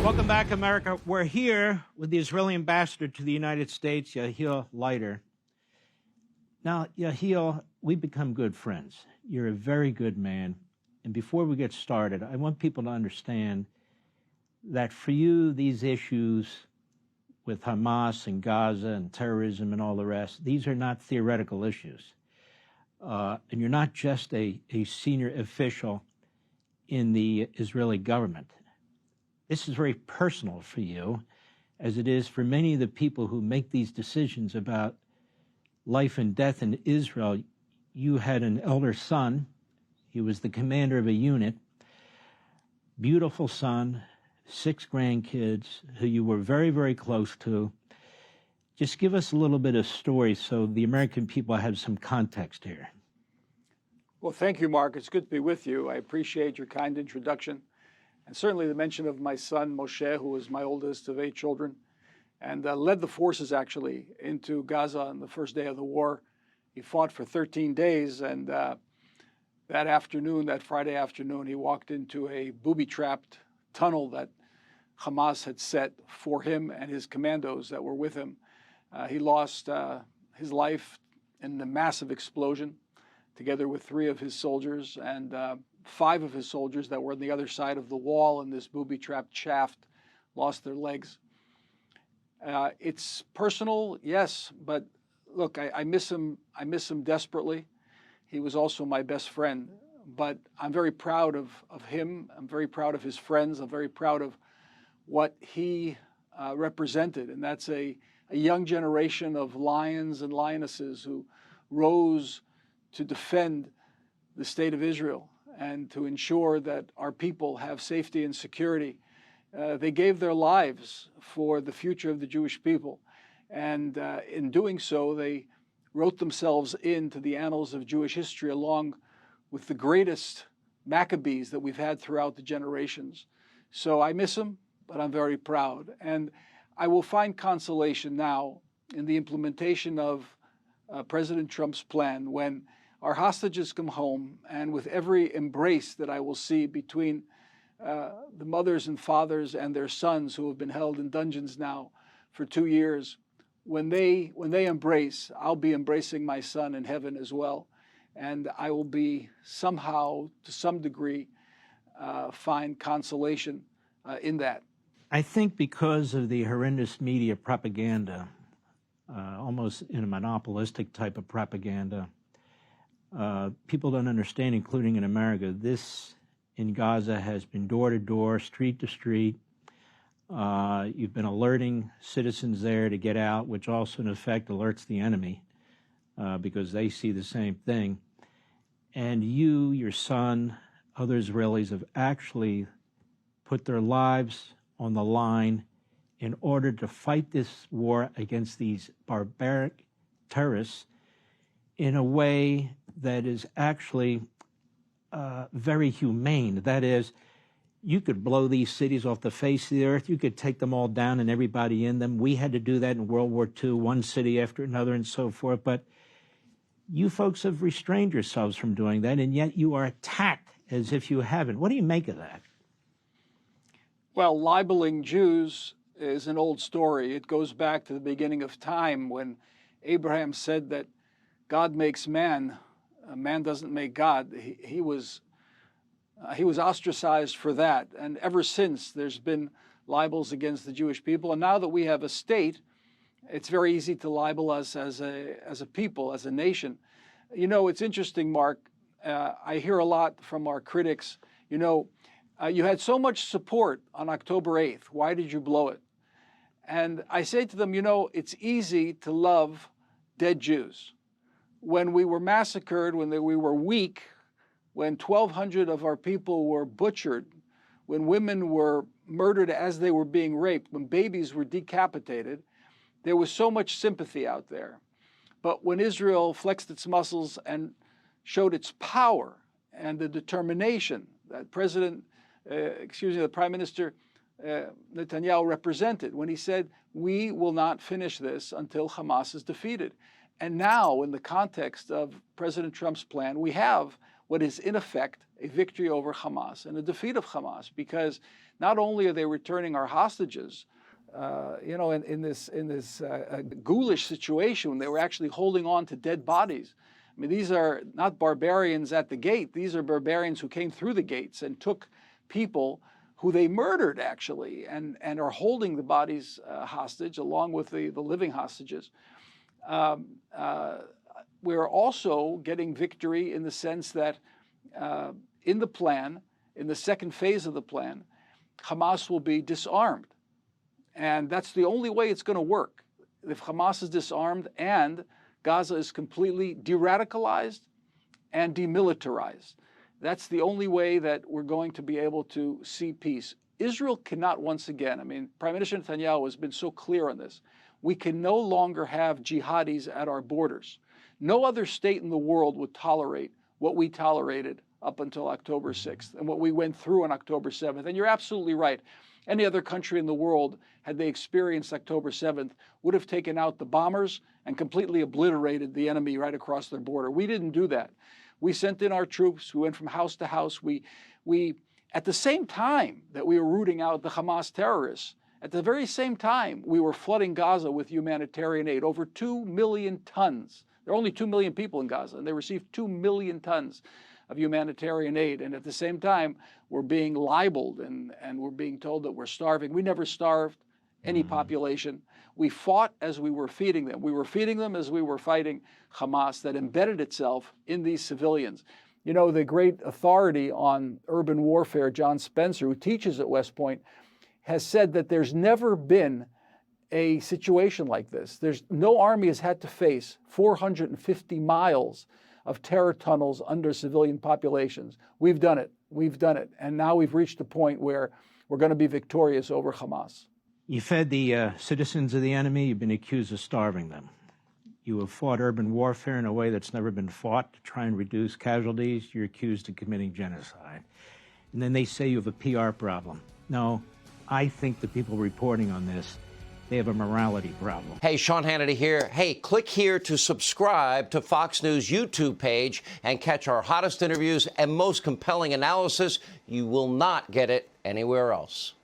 Welcome back, America. We're here with the Israeli ambassador to the United States, Yechiel Leiter. Now, Yechiel, we've become good friends. You're a very good man. And before we get started, I want people to understand that for you, these issues with Hamas and Gaza and terrorism and all the rest, these are not theoretical issues. And you're not just a senior official in the Israeli government. This is very personal for you, as it is for many of the people who make these decisions about life and death in Israel. You had an elder son. He was the commander of a unit. Beautiful son, 6 grandkids who you were very, very close to. Just give us a little bit of story so the American people have some context here. Well, thank you, Mark. It's good to be with you. I appreciate your kind introduction. And certainly the mention of my son, Moshe, who was my oldest of 8 children, and led the forces actually into Gaza on the first day of the war. He fought for 13 days, and that afternoon, that Friday afternoon, he walked into a booby-trapped tunnel that Hamas had set for him and his commandos that were with him. He lost his life in a massive explosion, together with 3 of his soldiers, and 5 of his soldiers that were on the other side of the wall in this booby-trapped shaft lost their legs. It's personal, yes, but look, I miss him. I miss him desperately. He was also my best friend, but I'm very proud of him. I'm very proud of his friends. I'm very proud of what he represented, and that's a young generation of lions and lionesses who rose to defend the state of Israel and to ensure that our people have safety and security. They gave their lives for the future of the Jewish people. And in doing so, they wrote themselves into the annals of Jewish history along with the greatest Maccabees that we've had throughout the generations. So I miss them, but I'm very proud. And I will find consolation now in the implementation of President Trump's plan when our hostages come home, and with every embrace that I will see between the mothers and fathers and their sons who have been held in dungeons now for 2 years, when they embrace, I'll be embracing my son in heaven as well. And I will be somehow, to some degree, find consolation in that. I think because of the horrendous media propaganda, almost in a monopolistic type of propaganda, people don't understand, including in America, this in Gaza has been door to door, street to street. You've been alerting citizens there to get out, which also in effect alerts the enemy because they see the same thing. And you, your son, other Israelis have actually put their lives on the line in order to fight this war against these barbaric terrorists in a way that is actually very humane. That is, you could blow these cities off the face of the earth. You could take them all down and everybody in them. We had to do that in World War II, one city after another and so forth. But you folks have restrained yourselves from doing that, and yet you are attacked as if you haven't. What do you make of that? Well, libeling Jews is an old story. It goes back to the beginning of time when Abraham said that God makes man, man doesn't make God. He was ostracized for that. And ever since, there's been libels against the Jewish people. And now that we have a state, it's very easy to libel us as a people, as a nation. You know, it's interesting, Mark. I hear a lot from our critics, you had so much support on October 8th. Why did you blow it? And I say to them, it's easy to love dead Jews. When we were massacred, when we were weak, when 1,200 of our people were butchered, when women were murdered as they were being raped, when babies were decapitated, there was so much sympathy out there. But when Israel flexed its muscles and showed its power and the determination that the Prime Minister Netanyahu represented, when he said, we will not finish this until Hamas is defeated. And now, in the context of President Trump's plan, we have what is in effect a victory over Hamas and a defeat of Hamas, because not only are they returning our hostages, in this ghoulish situation when they were actually holding on to dead bodies. I mean, these are not barbarians at the gate. These are barbarians who came through the gates and took people who they murdered, actually, and are holding the bodies hostage along with the living hostages. We're also getting victory in the sense that in the plan, in the second phase of the plan, Hamas will be disarmed. And that's the only way it's going to work. If Hamas is disarmed and Gaza is completely de-radicalized and demilitarized, that's the only way that we're going to be able to see peace. Israel cannot once again, I mean, Prime Minister Netanyahu has been so clear on this. We can no longer have jihadis at our borders. No other state in the world would tolerate what we tolerated up until October 6th and what we went through on October 7th. And you're absolutely right. Any other country in the world, had they experienced October 7th, would have taken out the bombers and completely obliterated the enemy right across their border. We didn't do that. We sent in our troops. We went from house to house. We at the same time that we were rooting out the Hamas terrorists, at the very same time, we were flooding Gaza with humanitarian aid, over 2 million tons. There are only 2 million people in Gaza, and they received 2 million tons of humanitarian aid. And at the same time, we're being libeled and we're being told that we're starving. We never starved any population. We fought as we were feeding them. We were feeding them as we were fighting Hamas that embedded itself in these civilians. You know, the great authority on urban warfare, John Spencer, who teaches at West Point, has said that there's never been a situation like this. No army has had to face 450 miles of terror tunnels under civilian populations. We've done it. We've done it. And now we've reached a point where we're going to be victorious over Hamas. You fed the citizens of the enemy. You've been accused of starving them. You have fought urban warfare in a way that's never been fought to try and reduce casualties. You're accused of committing genocide. And then they say you have a PR problem. No, I think the people reporting on this, they have a morality problem. Hey, Sean Hannity here. Hey, click here to subscribe to Fox News YouTube page and catch our hottest interviews and most compelling analysis. You will not get it anywhere else.